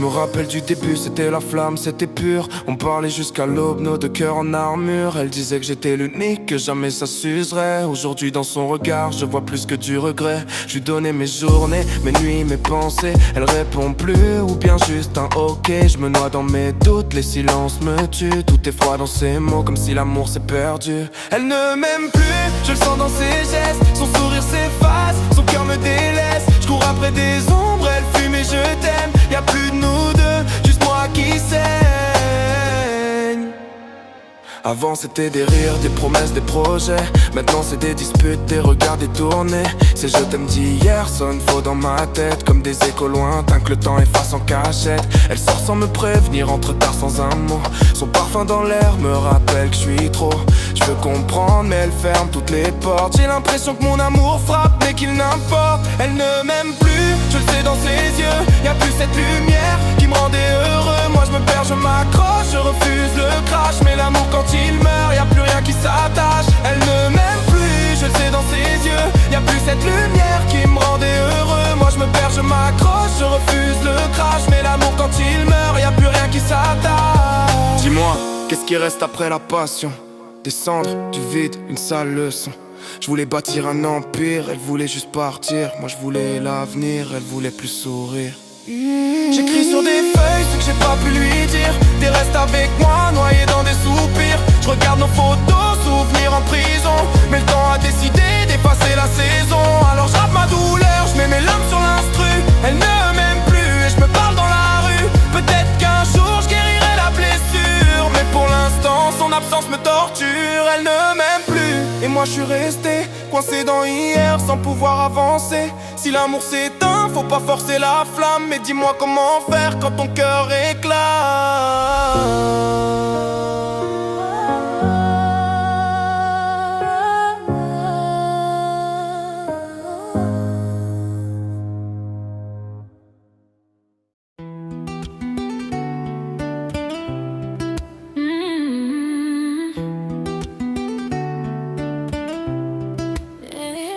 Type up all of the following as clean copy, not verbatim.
me rappelle du début, c'était la flamme, c'était pur. On parlait jusqu'à l'aube, nos deux cœurs en armure. Elle disait que j'étais l'unique, que jamais ça s'userait. Aujourd'hui dans son regard, je vois plus que du regret. Je lui donnais mes journées, mes nuits, mes pensées. Elle répond plus, ou bien juste un ok. Je me noie dans mes doutes, les silences me tuent. Tout est froid dans ses mots, comme si l'amour s'est perdu. Elle ne m'aime plus, je le sens dans ses gestes. Son sourire s'efface, son cœur me délaisse. Je cours après des ombres, elle fume et je t'aime. Y'a plus de nous deux, juste moi qui saigne. Avant c'était des rires, des promesses, des projets. Maintenant c'est des disputes, des regards détournés. Ces je t'aime d'hier sonnent faux dans ma tête, comme des échos lointains que le temps efface en cachette. Elle sort sans me prévenir, entre tard sans un mot. Son parfum dans l'air me rappelle que je suis trop. Je veux comprendre mais elle ferme toutes les portes. J'ai l'impression que mon amour frappe mais qu'il n'importe. Elle ne m'aime plus, je le sais dans ses yeux. Y'a plus cette lumière qui me rendait heureux. Moi je me perds, je m'accroche, je refuse le crash. Mais l'amour quand il meurt, y'a plus rien qui s'attache. Elle ne m'aime plus, je le sais dans ses yeux. Y'a plus cette lumière qui me rendait heureux. Moi je me perds, je m'accroche, je refuse le crash. Mais l'amour quand il meurt, y'a plus rien qui s'attache. Dis-moi, qu'est-ce qui reste après la passion? Des cendres, du vide, une sale leçon. Je voulais bâtir un empire, elle voulait juste partir. Moi je voulais l'avenir, elle voulait plus sourire. J'écris sur des feuilles ce que j'ai pas pu lui dire. Des restes avec moi, noyés dans des soupirs. Je regarde nos photos, souvenirs en prison. Mais le temps a décidé d'effacer la saison. Alors je rappe ma douleur, je mets mes larmes sur l'instru. Elle ne m'aime plus et je me parle dans la rue. Peut-être qu'un jour je guérirai la blessure, mais pour l'instant son absence me torture. Elle ne m'aime plus et moi je suis resté coincé dans hier sans pouvoir avancer. Si l'amour s'éteint, faut pas forcer la flamme. Mais dis-moi comment faire quand ton cœur éclate.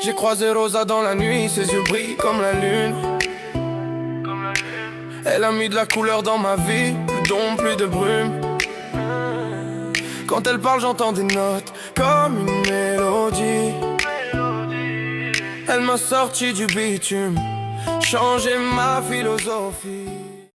J'ai croisé Rosa dans la nuit, ses yeux brillent comme la lune. Elle a mis de la couleur dans ma vie, plus d'ombre, plus de brume. Quand elle parle j'entends des notes comme une mélodie. Elle m'a sorti du bitume, changé ma philosophie.